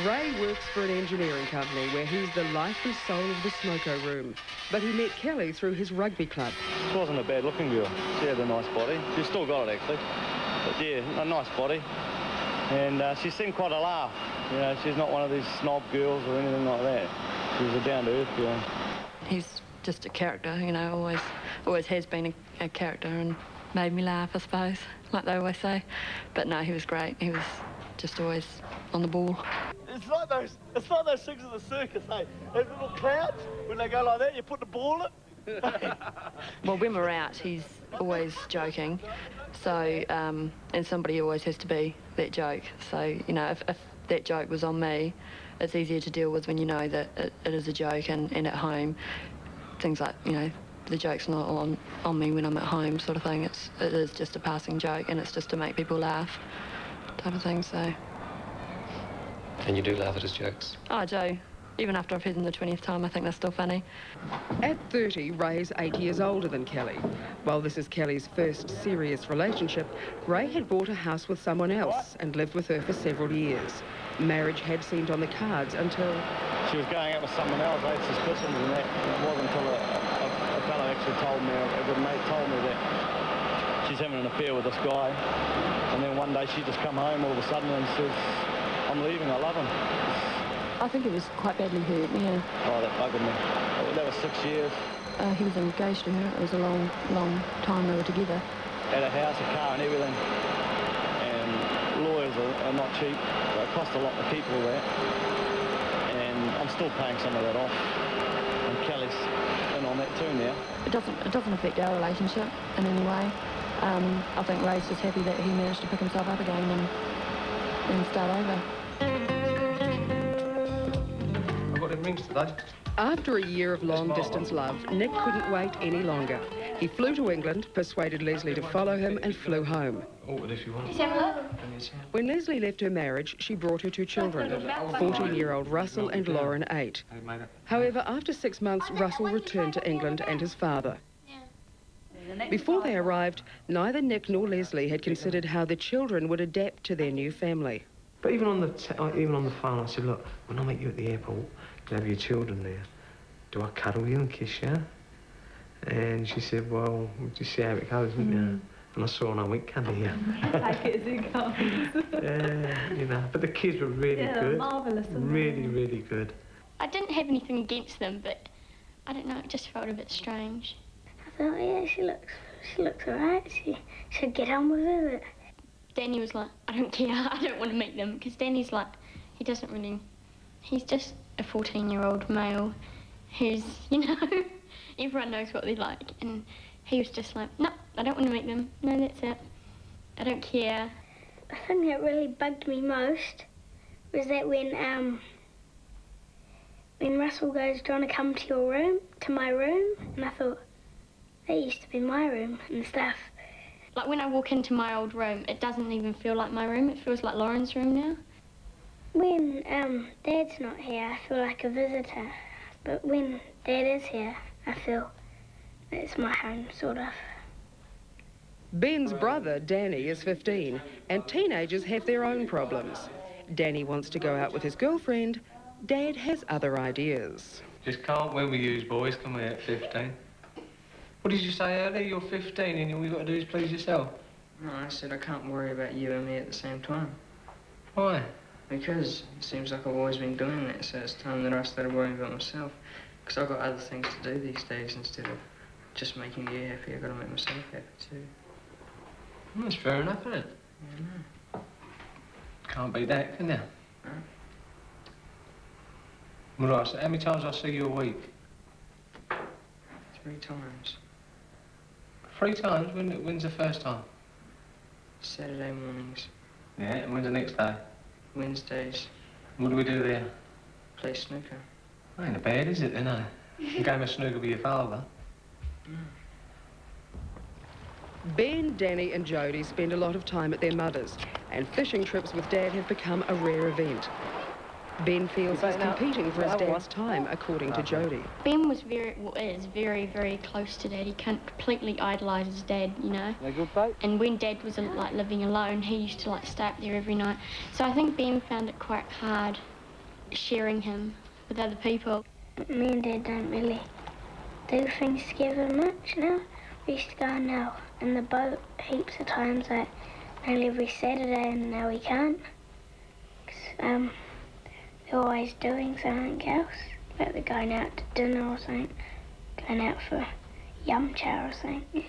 Ray works for an engineering company where he's the life and soul of the smoko room. But he met Kelly through his rugby club. She wasn't a bad-looking girl. She had a nice body. She's still got it, actually. But yeah, a nice body. And she seemed quite a laugh. You know, she's not one of these snob girls or anything like that. She was a down-to-earth girl. He's just a character, you know, always has been a character and made me laugh, I suppose, like they always say. But no, he was great. He was just always on the ball. It's like those things in the circus, hey? Those little clouds, when they go like that, you put the ball in it. Well, when we're out, he's always joking. So, and somebody always has to be that joke. So, you know, if that joke was on me, it's easier to deal with when you know that it is a joke, and at home, things like, you know, the joke's not on me when I'm at home sort of thing. It is just a passing joke, and it's just to make people laugh type of thing, so. And you do laugh at his jokes? Oh, I do. Even after I've heard them the 20th time, I think they're still funny. At 30, Ray's 8 years older than Kelly. While this is Kelly's first serious relationship, Ray had bought a house with someone else and lived with her for several years. Marriage had seemed on the cards until... She was going out with someone else. I had suspicions and that. It wasn't until a fellow actually told me, a good mate told me that she's having an affair with this guy. And then one day she just come home all of a sudden and says, I'm leaving, I love him. I think it was quite badly hurt, yeah. Oh, that buggered me. That was 6 years. He was engaged to her. It was a long, long time they were together. Had a house, a car and everything. And lawyers are not cheap. So it cost a lot to keep all that. And I'm still paying some of that off. And Kelly's in on that too now. It doesn't affect our relationship in any way. I think Ray's just happy that he managed to pick himself up again and start over. I've got them rings today. After a year of long-distance love, Nick couldn't wait any longer. He flew to England, persuaded Leslie to follow him, and flew home. If you want. When Leslie left her marriage, she brought her 2 children, 14-year-old Russell and Lauren, 8. However, after 6 months, Russell returned to England and his father. Before they arrived, neither Nick nor Leslie had considered how the children would adapt to their new family. But even on the phone, I said, look, when I meet you at the airport, you'll have your children there. Do I cuddle you and kiss you? And she said, well, we'll just see how it goes, won't you? And I saw her and I went, come here. Take it as it comes. Yeah, you know, but the kids were really good. Marvellous. Really, really good. I didn't have anything against them, but I don't know, it just felt a bit strange. I thought, yeah, she looks alright. She should get on with it. Danny was like, I don't care, I don't want to meet them, because Danny's like, he doesn't really, he's just a 14-year-old male who's, you know, everyone knows what they're like, and he was just like, no, I don't want to meet them, no, that's it, I don't care. The thing that really bugged me most was that when Russell goes, do you want to come to your room, to my room? And I thought, that used to be my room and stuff. Like when I walk into my old room, it doesn't even feel like my room, it feels like Lauren's room now. When Dad's not here, I feel like a visitor. But when Dad is here, I feel it's my home, sort of. Ben's brother, Danny, is 15, and teenagers have their own problems. Danny wants to go out with his girlfriend. Dad has other ideas. Just can't win with you boys, come here at 15. What did you say earlier? You're 15 and all you've got to do is please yourself. No, I said I can't worry about you and me at the same time. Why? Because it seems like I've always been doing that, so it's time that I started worrying about myself. Because I've got other things to do these days instead of just making you happy. I've got to make myself happy too. Well, that's fair enough, isn't it? Yeah, no. Can't beat that, can you? No. Well, right, so how many times I see you a week? 3 times. 3 times? When's the first time? Saturday mornings. Yeah, and when's the next day? Wednesdays. What do we do there? Play snooker. Ain't a bad, is it, then, eh? A game of snooker with your father. Ben, Danny and Jodie spend a lot of time at their mother's, and fishing trips with Dad have become a rare event. Ben feels he's competing for his dad's time, according to Jodie. Ben is very, very close to Dad. He completely idolises Dad, you know. And when Dad was like living alone, he used to like stay up there every night. So I think Ben found it quite hard sharing him with other people. Me and Dad don't really do things together much now. We used to go now in the boat heaps of times, like nearly every Saturday, and now we can't. 'Cause, we're always doing something else, like we're going out to dinner or something, going out for yum chow or something. Yeah.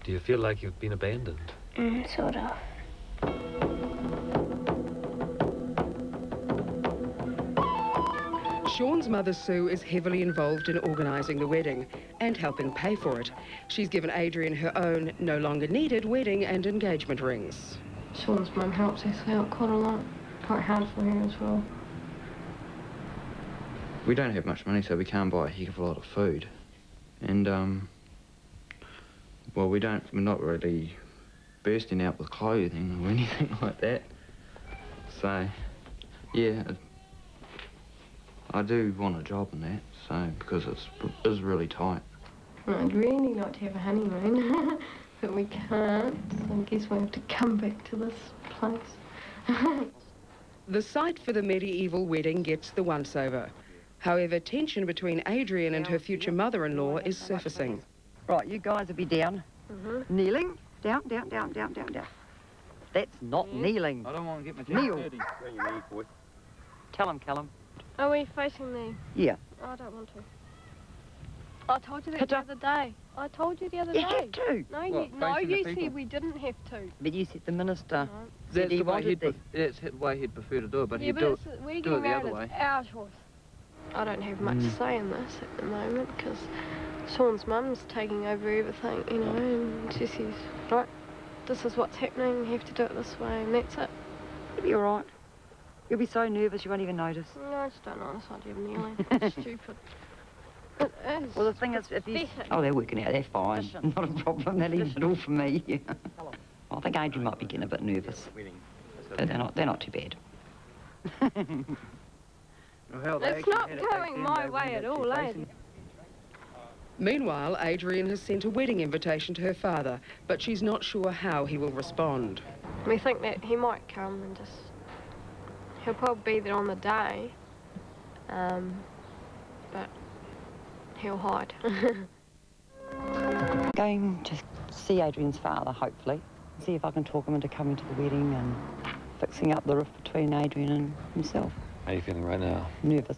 Do you feel like you've been abandoned? Sort of. Sean's mother, Sue, is heavily involved in organising the wedding and helping pay for it. She's given Adrian her own, no longer needed, wedding and engagement rings. Sean's mum helps us out quite a lot. Quite hard for her as well. We don't have much money, so we can't buy a heck of a lot of food. And, well, we're not really bursting out with clothing or anything like that. So, yeah, I do want a job in that, so, because it's really tight. I'd really like to have a honeymoon, but we can't, so I guess we have to come back to this place. The site for the medieval wedding gets the once-over. However, tension between Adrian and her future mother-in-law is surfacing. Right, you guys will be down. Kneeling. Down, down, down, down, down, down. That's not kneeling. I don't want to get my Kneel. dirty. Bring your knee, boy. Tell him, Callum. Are we facing the... Yeah. I don't want to. I told you that the other day. I told you the other day. You have to. No, What, you facing the said we didn't have to. But you said the minister That's said he the way wanted that. that's the way he'd prefer to do it, but Yeah, he'd but do it's, we're do getting it the married, other way. it's our choice. I don't have much say in this at the moment because Sean's mum's taking over everything, you know, and she says, right, this is what's happening, you have to do it this way, and that's it. You'll be all right. You'll be so nervous you won't even notice. No, I just don't know this idea of kneeling. It's stupid. It is. Well, the thing is, if you... Better. Oh, they're working out. They're fine. Not a problem. They're leaving it all for me. I think Adrian might be getting a bit nervous. But they're not too bad. It's not going my way at all, eh? Meanwhile, Adrian has sent a wedding invitation to her father, but she's not sure how he will respond. We think that he might come and just... He'll probably be there on the day, but he'll hide. Going to see Adrian's father, hopefully. See if I can talk him into coming to the wedding and fixing up the rift between Adrian and himself. How are you feeling right now? Nervous.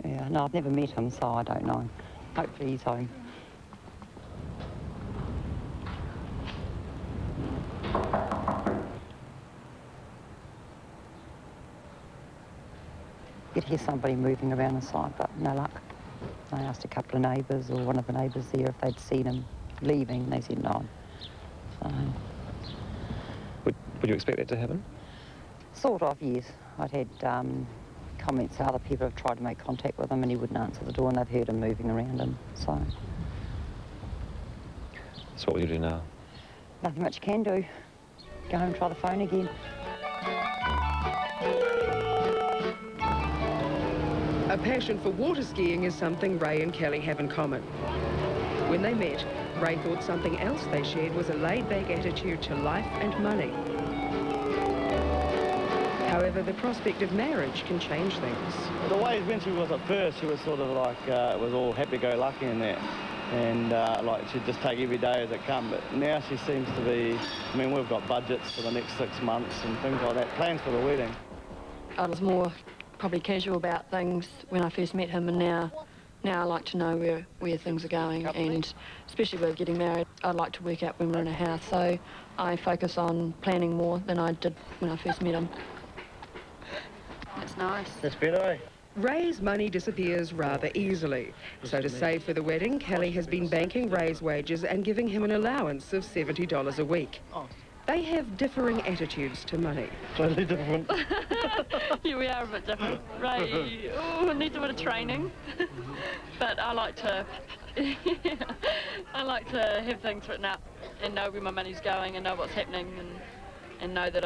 Yeah, no, I've never met him, so I don't know. Hopefully he's home. You'd hear somebody moving around the side, but no luck. I asked a couple of neighbours, or one of the neighbours there, if they'd seen him leaving. They said no. So... Would you expect that to happen? Sort of, yes. I'd had comments that other people have tried to make contact with him and he wouldn't answer the door, and they've heard him moving around him, so... So what will you do now? Nothing much you can do. Go home and try the phone again. A passion for water skiing is something Ray and Kelly have in common. When they met, Ray thought something else they shared was a laid-back attitude to life and money. However, the prospect of marriage can change things. The way when she was at first, she was sort of like, it was all happy-go-lucky in that. And like she'd just take every day as it come. But now she seems to be, I mean, we've got budgets for the next 6 months and things like that, plans for the wedding. I was more probably casual about things when I first met him, and now I like to know where things are going, and especially with getting married, I'd like to work out when we're in a house, so I focus on planning more than I did when I first met him. That's nice. That's better, eh? Ray's money disappears rather easily. So to save for the wedding, Kelly has been banking Ray's wages and giving him an allowance of $70 a week. They have differing attitudes to money. Totally different. Yeah, we are a bit different. Ray needs a bit of training, but I like to have things written up and know where my money's going and know what's happening, and know that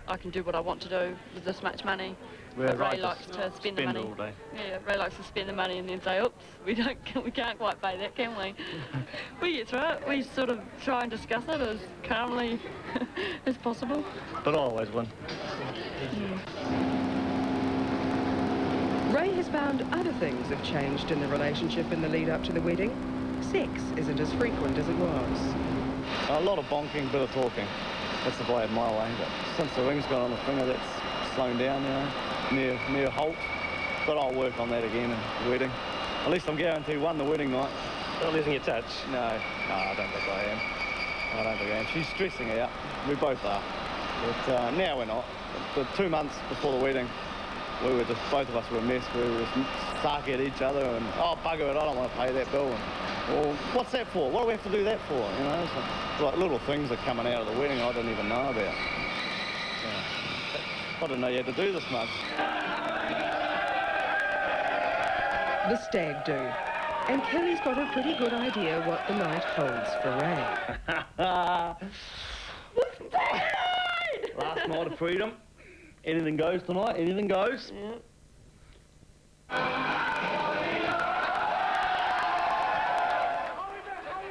I can do what I want to do with this much money. But Ray likes to spend the money. All day. Yeah, Ray likes to spend the money and then say, oops, we can't quite pay that, can we? We get through it. We sort of try and discuss it as calmly as possible. But I always win. Ray has found other things have changed in the relationship in the lead up to the wedding. Sex isn't as frequent as it was. A lot of bonking, bit of talking. That's the way of my way. But since the ring's gone on the finger, that's slowing down, you know, near halt. But I'll work on that again in the wedding. At least I'm guaranteed one the wedding night. Not losing your touch? No, I don't think I am. I don't think I am. She's stressing out. We both are. But now we're not. The 2 months before the wedding, we were just, both of us were a mess. We were just sarky at each other and, oh, bugger it, I don't want to pay that bill. And, well, what's that for? What do we have to do that for? You know, so, like little things are coming out of the wedding I didn't even know about. Yeah. I didn't know you had to do this much. The stag do. And Kelly's got a pretty good idea what the night holds for Ray. Last night of freedom. Anything goes tonight, anything goes. Yeah.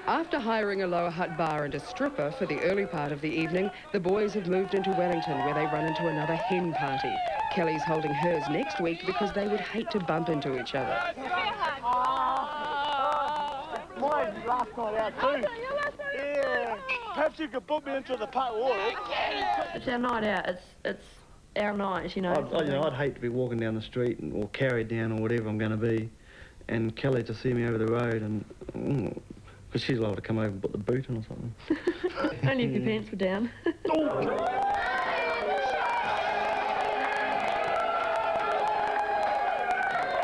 After hiring a Lower Hutt bar and a stripper for the early part of the evening, the boys have moved into Wellington where they run into another hen party. Kelly's holding hers next week because they would hate to bump into each other. Mine last night out too. Yeah. Perhaps you could put me into the pot water. It's our night out. It's our night, you know. I'd hate to be walking down the street or carried down or whatever I'm going to be, and Kelly to see me over the road and because she's allowed to come over and put the boot on or something. Only if your pants were down.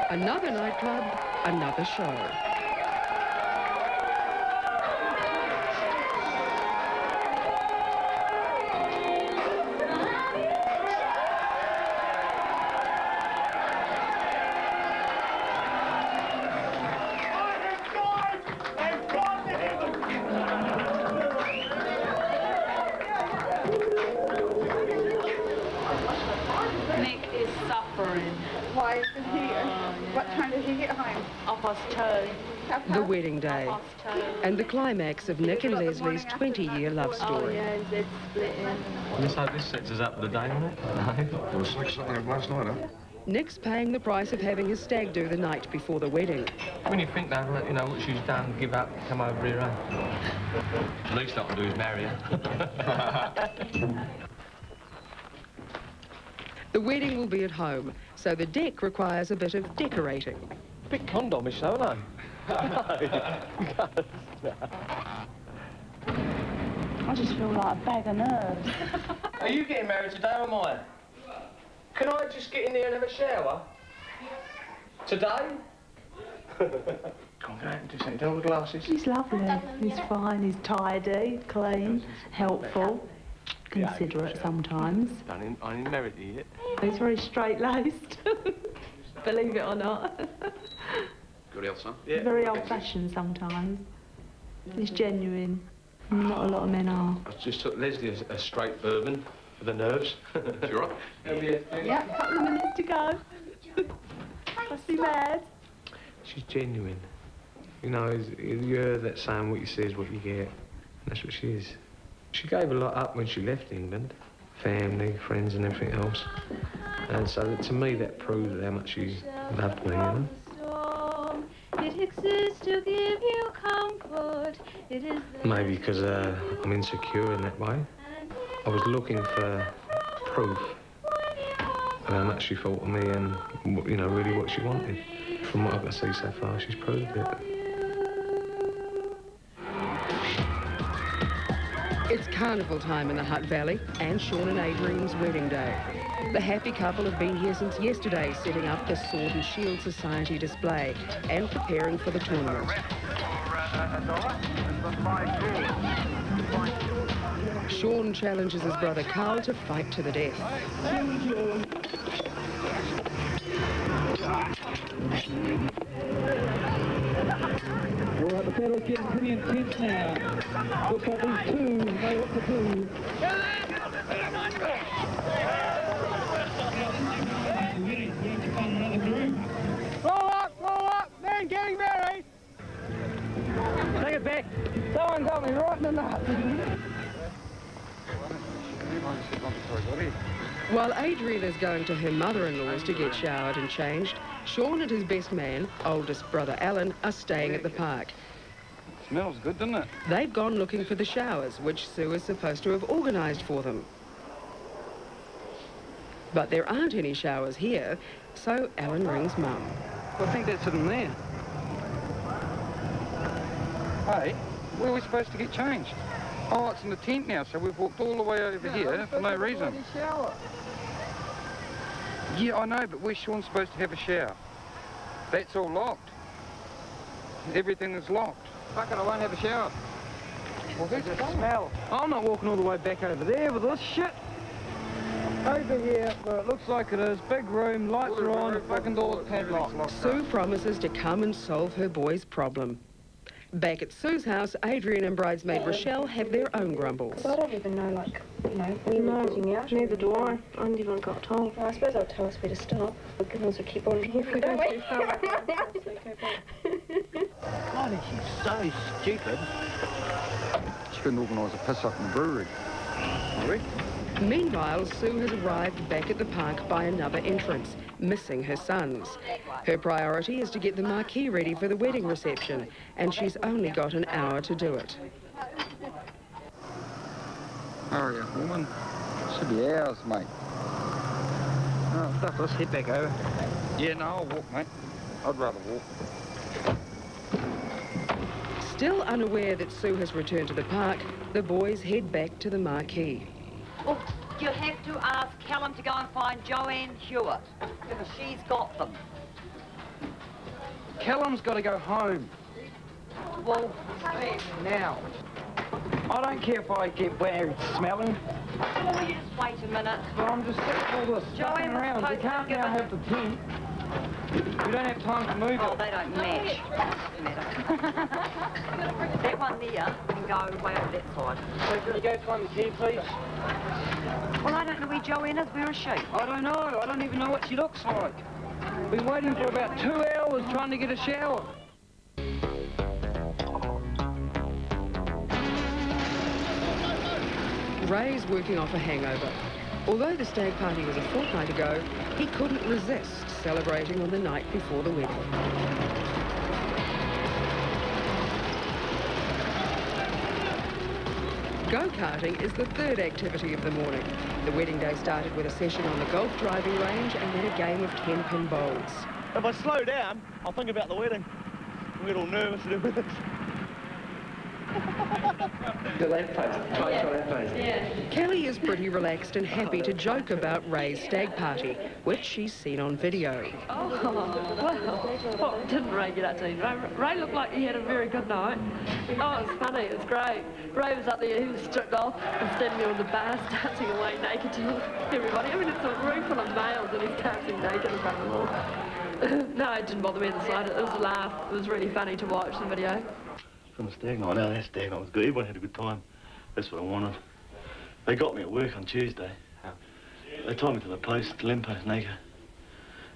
Another nightclub, another show. Nick is suffering. Why did he? What time did he get home? 2:30. The wedding day, and the climax of Nick and Leslie's 20-year love story. Oh, yeah, they're splitting. Let's hope this sets us up for the day, won't it? No. It was something last night, huh? Nick's paying the price of having his stag do the night before the wedding. When you think that, you know, what she's done, give up, come over here, eh? The least I can do is marry her. The wedding will be at home, so the deck requires a bit of decorating. A bit condomish, though, aren't I just feel like a bag of nerves. Are you getting married today or am I? Can I just get in there and have a shower? Today? Come on, go out and do something. Down with the glasses. He's lovely. He's fine. He's tidy, clean, helpful, considerate sometimes. I ain't married to you yet. He's very straight-laced. Believe it or not. Good health, son? Yeah. Very old-fashioned sometimes. He's genuine. Not a lot of men are. I just took Leslie a straight bourbon for the nerves. You all right? Yeah, a couple of minutes to go. Must be mad. She's genuine. You know, you're that saying what you see is what you get. That's what she is. She gave a lot up when she left England. Family, friends and everything else. And so to me that proved how much she loved me, you know? It exists to give you comfort. It is Maybe because I'm insecure in that way. I was looking for proof of how much she thought of me and, you know, really what she wanted. From what I can see so far, she's proved it. It's carnival time in the Hutt Valley and Sean and Adrian's wedding day. The happy couple have been here since yesterday, setting up the Sword and Shield Society display and preparing for the tournament. Sean challenges his brother Carl to fight to the death. All right, the battle's getting pretty intense now. Looks like these two know what to do. Roll up, man getting married. Take it back. Someone got me right in the nuts. While Adrian is going to her mother-in-law's to get showered and changed, Sean and his best man, oldest brother Alan, are staying at the park. Smells good, doesn't it? They've gone looking for the showers, which Sue is supposed to have organised for them. But there aren't any showers here, so Alan rings Mum. I think that's in there. Hey, where are we supposed to get changed? Oh, it's in the tent now, so we've walked all the way over here for no reason. Yeah, I know, but where's Sean supposed to have a shower? That's all locked. Everything is locked. Fuck it, I won't have a shower. Well, who's the smell? I'm not walking all the way back over there with this shit. Over here, where it looks like it is, big room, lights are on, fucking door's padlocked. Sue promises to come and solve her boy's problem. Back at Sue's house, Adrian and bridesmaid Rochelle have their own grumbles. I don't even know, like, you know, when you're getting out. Neither do I. I haven't even got told. Well, I suppose they'll tell us where to stop. The girls will keep on if we don't too far. God, she's so stupid. She couldn't organise a piss-up in the brewery. Correct? Meanwhile, Sue has arrived back at the park by another entrance, missing her sons. Her priority is to get the marquee ready for the wedding reception, and she's only got an hour to do it. Hurry up, woman. Should be hours, mate. Oh, stuff, let's head back over. Yeah, no, I'll walk, mate. I'd rather walk. Still unaware that Sue has returned to the park, the boys head back to the marquee. Well, you have to ask Callum to go and find Joanne Hewitt, because she's got them. Callum's got to go home. Well, now. I don't care if I get married smelling. Oh, you just wait a minute. But I'm just sick of all this Joanne was around. We supposed to can't give now us- have the tent. We don't have time to move Oh, it. they don't match. Doesn't matter. That one there can go way over that side. So can you go find the tent, please? Well, I don't know where Joanne is. Where is she? I don't know. I don't even know what she looks like. Been waiting for about 2 hours trying to get a shower. Ray's working off a hangover. Although the stag party was a fortnight ago, he couldn't resist celebrating on the night before the wedding. Go-karting is the third activity of the morning. The wedding day started with a session on the golf driving range and then a game of 10-pin bowls. If I slow down, I'll think about the wedding. I get all nervous and everything. The lamppost. Try lamppost. Kelly is pretty relaxed and happy to joke about Ray's stag party, which she's seen on video. Oh, well, what didn't Ray get up to? Ray looked like he had a very good night. Oh, it was funny, it was great. Ray was up there, he was stripped off and standing there on the bar, dancing away naked to everybody. I mean, it's a room full of males and he's dancing naked in front of them all. No, it didn't bother me in the slightest. It was a laugh. It was really funny to watch the video. From a stag night. Now that stag night was good. Everyone had a good time. That's what I wanted. They got me at work on Tuesday. They tied me to the post, the lamppost naked.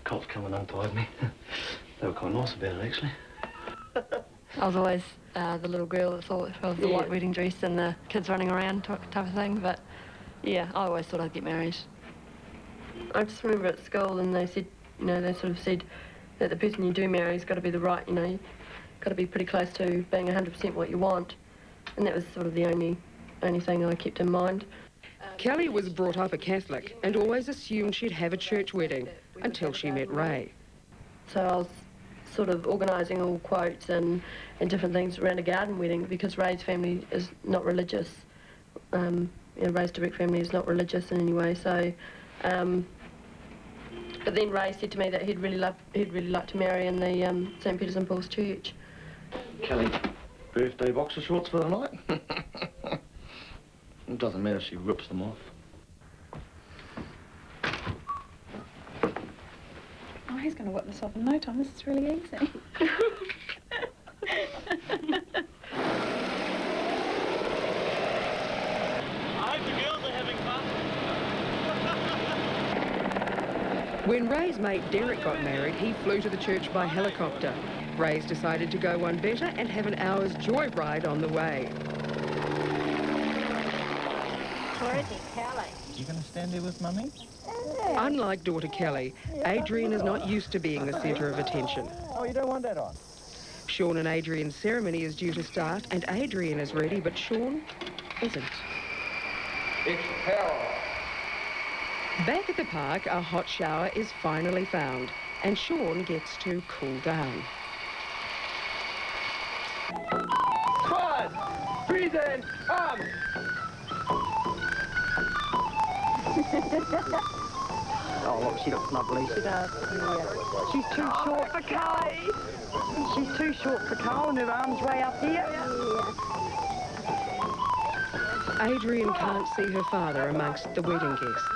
Cops come and untied me. They were quite nice about it, actually. I was always the little girl that thought if I was the white wedding dress and the kids running around type of thing, but yeah, I always thought I'd get married. I just remember at school and they said, you know, they sort of said that the person you do marry has got to be the right, you know, got to be pretty close to being 100% what you want, and that was sort of the only thing I kept in mind. Kelly was brought up a Catholic and always assumed she'd have a church wedding until she met Ray. So I was sort of organising all quotes and different things around a garden wedding because Ray's family is not religious. You know, Ray's direct family is not religious in any way, so but then Ray said to me that he'd really like to marry in the St. Peter's and Paul's Church. Kelly, birthday boxer shorts for the night? It doesn't matter if she rips them off. Oh, he's going to whip this off in no time. This is really easy. I hope the girls are having fun. When Ray's mate Derek got married, he flew to the church by helicopter. Ray's decided to go one better and have an hour's joyride on the way. Pretty Kelly. You going to stand there with Mummy? Unlike daughter Kelly, Adrian is not used to being the centre of attention. Oh, you don't want that on? Sean and Adrian's ceremony is due to start, and Adrian is ready, but Sean isn't. It's power. Back at the park, a hot shower is finally found, and Sean gets to cool down. Pause! Breathe in! Oh, look, she looks lovely. She does. Yeah. She's too short for Carl. She's too short for Carl, and her arm's way up here. Adrian can't see her father amongst the wedding guests.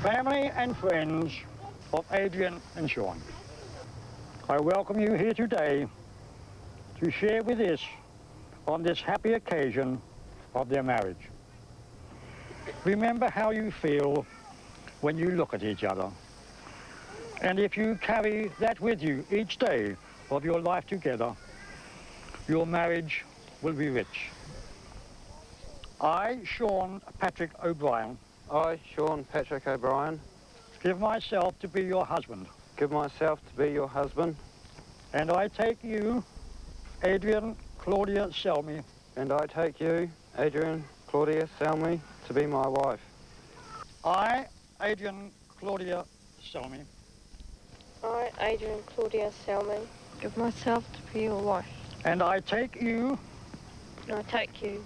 Family and friends of Adrian and Sean, I welcome you here today to share with us on this happy occasion of their marriage. Remember how you feel when you look at each other. And if you carry that with you each day of your life together, your marriage will be rich. I, Sean Patrick O'Brien. I, Sean Patrick O'Brien. Give myself to be your husband. Give myself to be your husband. And I take you, Adrian Claudia Selmy. And I take you, Adrian Claudia Selmy, to be my wife. I, Adrian Claudia Selmy. I, Adrian Claudia Selmy, give myself to be your wife. And I take you. And I take you.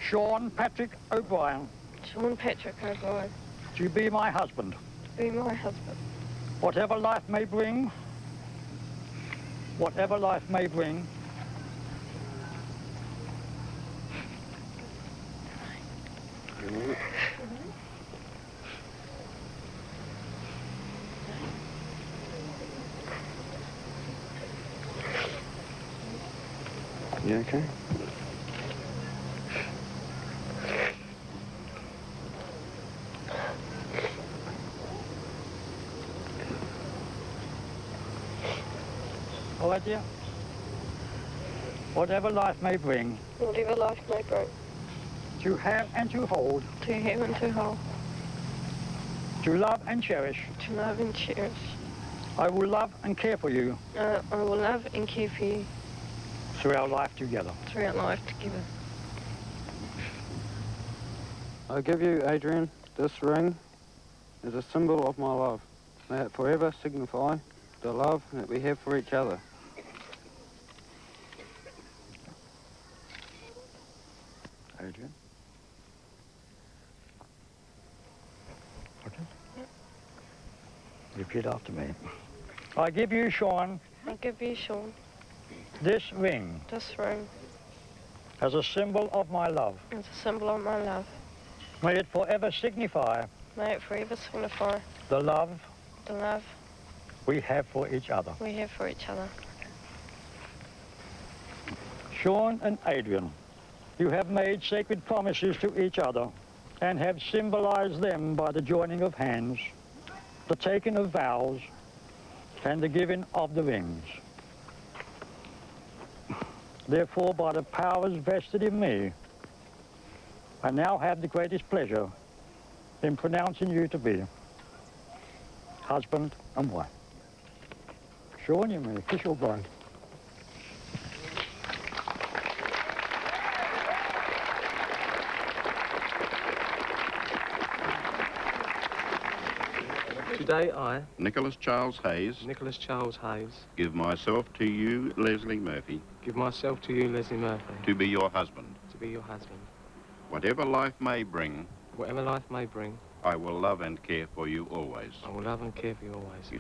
Sean Patrick O'Brien. Sean Patrick O'Brien. To be my husband. To be my husband. Whatever life may bring. Whatever life may bring. You okay? All right, dear? Whatever life may bring. Whatever life may bring. To have and to hold. To have and to hold. To love and cherish. To love and cherish. I will love and care for you. I will love and care for you. Through our life together. Through our life together. I give you, Adrian, this ring as a symbol of my love. May it forever signify the love that we have for each other. Adrian? Okay. Repeat after me. I give you, Sean. I give you, Sean. This ring. This ring. As a symbol of my love. As a symbol of my love. May it forever signify. May it forever signify. The love. The love. We have for each other. We have for each other. Sean and Adrian, you have made sacred promises to each other and have symbolized them by the joining of hands, the taking of vows, and the giving of the rings. Therefore, by the powers vested in me, I now have the greatest pleasure in pronouncing you to be husband and wife. Sean, you may kiss your bride. Today I, Nicholas Charles Hayes, give myself to you, Leslie Murphy, give myself to you, Leslie Murphy, to be your husband. to be your husband. Whatever life may bring, Whatever life may bring, I will love and care for you always. I will love and care for you always.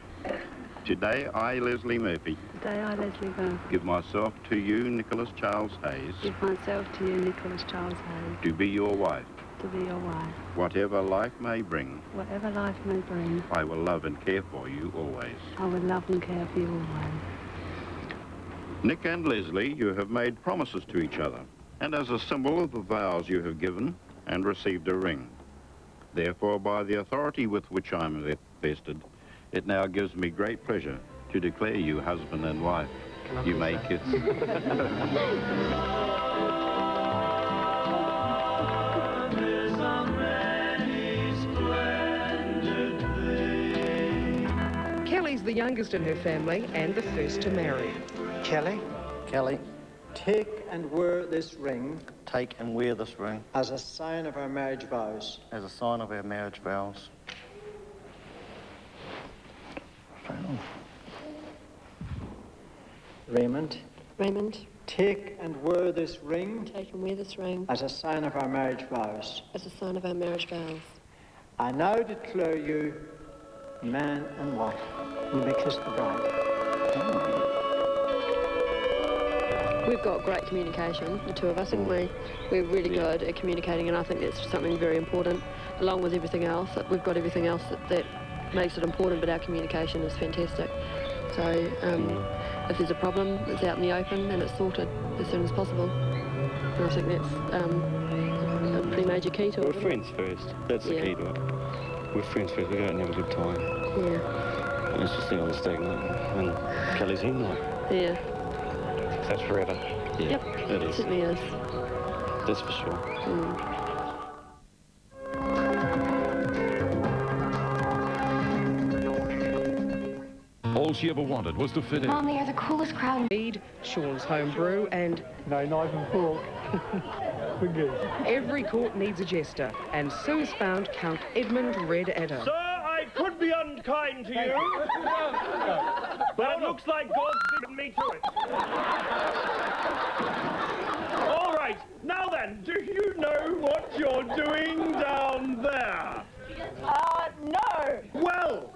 Today I, Leslie Murphy, Today I, Leslie Murphy, give myself to you, Nicholas Charles Hayes, give myself to you, Nicholas Charles Hayes, to be your wife. to be your wife. Whatever life may bring, Whatever life may bring, I will love and care for you always. I will love and care for you always. Nick and Leslie, you have made promises to each other, and as a symbol of the vows you have given and received a ring. Therefore, by the authority with which I am vested, it now gives me great pleasure to declare you husband and wife. You may kiss. There's a man She's the youngest in her family and the first to marry. Kelly. Kelly. Take and wear this ring. Take and wear this ring. As a sign of our marriage vows. As a sign of our marriage vows. Raymond. Raymond. Take and wear this ring. Take and wear this ring. As a sign of our marriage vows. As a sign of our marriage vows. I now declare you man and wife. You may kiss the bride. We've got great communication, the two of us, and we're really good at communicating, and I think that's something very important, along with everything else. We've got everything else that makes it important, but our communication is fantastic. So if there's a problem, it's out in the open and it's sorted as soon as possible. And I think that's a pretty major key to it. We're friends first. That's the key to it. We're friends first. We go out and have a good time. Yeah. And it's just on the stagnant. And Kelly's in like. Yeah. That's forever. Yeah, yep. It is. It certainly is. That's for sure. All she ever wanted was to fit in. Mom, they are the coolest crowd. Mead, Sean's home brew, and... No knife and fork. Every court needs a jester, and Sue's found Count Edmund Red Adder. Sir, I could be unkind to you, but it looks like God's given me to it. All right, now then, do you know what you're doing down there? No. Well,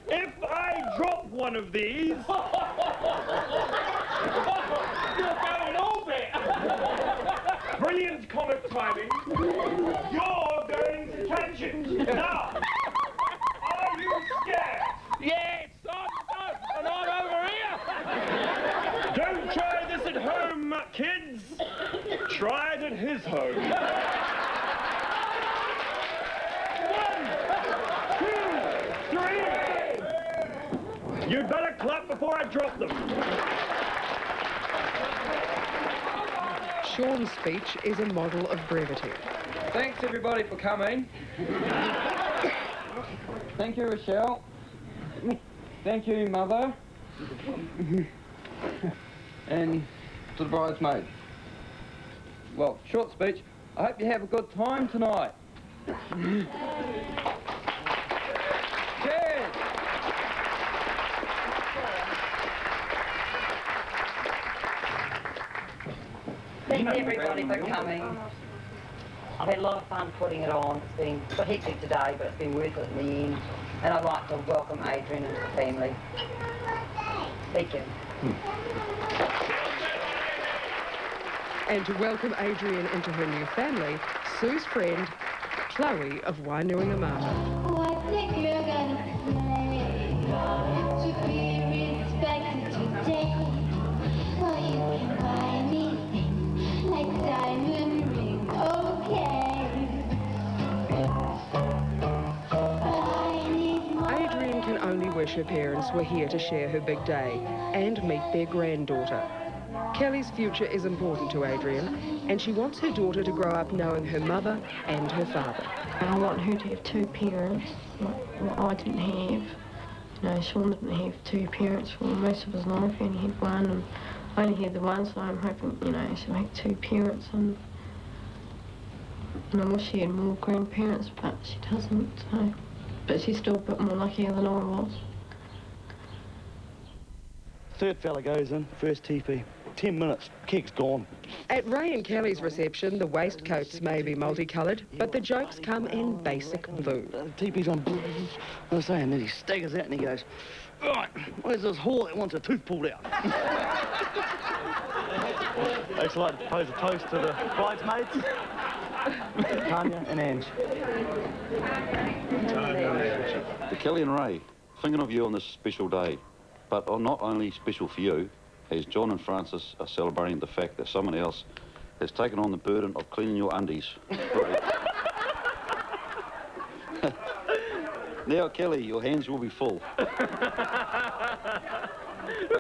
if I drop one of these... You're going orbit! Brilliant comet timing. You're going to catch it. Now, are you scared? Yes, and I'm over here. Don't try this at home, kids. Try it at his home. 1, 2, 3. You'd better clap before I drop them. Sean's speech is a model of brevity. Thanks everybody for coming. Thank you, Rochelle. Thank you, Mother. And to the bridesmaid. Well, short speech. I hope you have a good time tonight. Cheers! Thank everybody for coming. I've had a lot of fun putting it on. It's been a bit hectic today, but it's been worth it in the end. And I'd like to welcome Adrian and the family. Thank you. And to welcome Adrian into her new family, Sue's friend, Chloe of Wainuinga-Mata. Oh, I think you're gonna play to be respected today. Oh, you can buy me like a diamond ring, okay? Adrian can only wish her parents were here to share her big day and meet their granddaughter. Kelly's future is important to Adrian, and she wants her daughter to grow up knowing her mother and her father. I want her to have two parents, what I didn't have. You know, Sean didn't have two parents for most of his life, he only had one, and I only had the one, so I'm hoping, you know, she'll have two parents, and I wish she had more grandparents, but she doesn't, so. But she's still a bit more luckier than I was. Third fella goes in, first TP. 10 minutes, keg's gone. At Ray and Kelly's reception, the waistcoats may be multicoloured, but the jokes come in basic blue. TP's on blue. I was saying, then he staggers out and he goes, right, where's this whore that wants a tooth pulled out? I'd just like to propose a toast to the bridesmaids, Tanya and Ange. To Kelly and Ray, thinking of you on this special day, but not only special for you, as John and Francis are celebrating the fact that someone else has taken on the burden of cleaning your undies. Now, Kelly, your hands will be full. But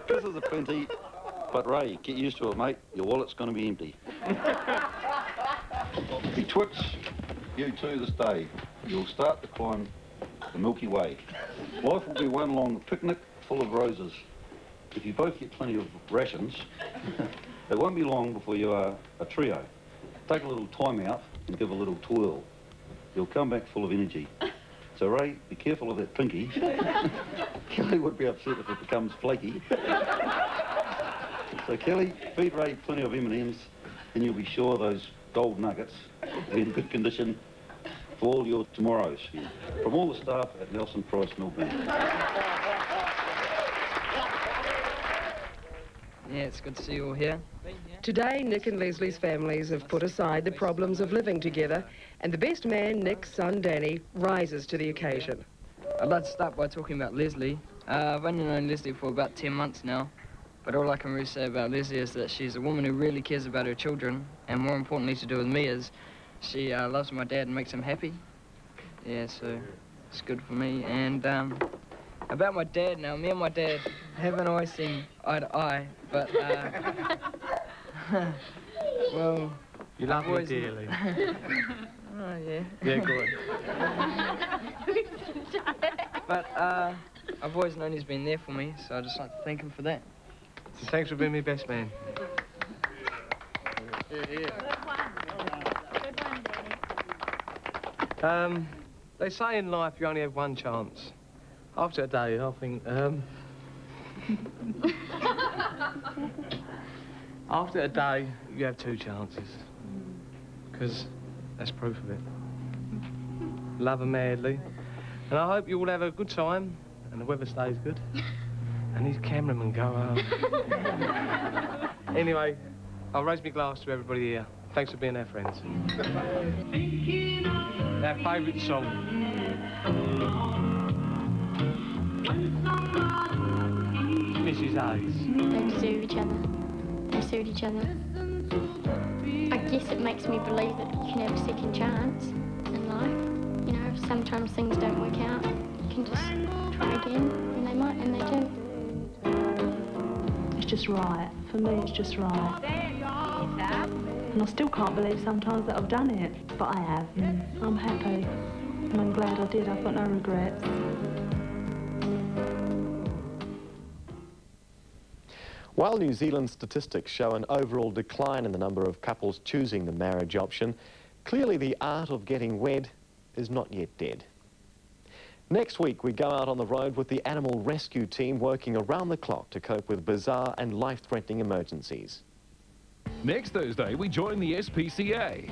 kisses are plenty, but Ray, get used to it, mate. Your wallet's going to be empty. Betwixt you two this day, you'll start to climb the Milky Way. Life will be one long picnic full of roses. If you both get plenty of rations, it won't be long before you are a trio. Take a little time out and give a little twirl. You'll come back full of energy. So Ray, be careful of that pinky. Kelly would be upset if it becomes flaky. So Kelly, feed Ray plenty of M&Ms and you'll be sure those gold nuggets will be in good condition for all your tomorrows. From all the staff at Nelson Price Milk Bank. Yeah, it's good to see you all here. Today, Nick and Leslie's families have put aside the problems of living together, and the best man, Nick's son Danny, rises to the occasion. I'd like to start by talking about Leslie. I've only known Leslie for about 10 months now, but all I can really say about Leslie is that she's a woman who really cares about her children, and more importantly to do with me is she loves my dad and makes him happy. Yeah, so it's good for me. And about my dad now, me and my dad haven't always seen eye to eye, but well, you love me dearly. Oh yeah. Yeah, good. But I've always known he's been there for me, so I just like to thank him for that. So thanks for being my best man. They say in life you only have one chance. After a day, I think, after a day, you have 2 chances. Because that's proof of it. Love her madly. And I hope you all have a good time and the weather stays good. And these cameramen go home. Anyway, I'll raise my glass to everybody here. Thanks for being our friends. Our favourite song. Mrs. Hayes. They deserve each other. They suit each other. I guess it makes me believe that you can have a second chance in life. You know, if sometimes things don't work out, you can just try again, and they might, and they do. It's just right. For me, it's just right. And I still can't believe sometimes that I've done it, but I have. I'm happy, and I'm glad I did. I've got no regrets. While New Zealand statistics show an overall decline in the number of couples choosing the marriage option, clearly the art of getting wed is not yet dead. Next week, we go out on the road with the animal rescue team working around the clock to cope with bizarre and life-threatening emergencies. Next Thursday, we join the SPCA.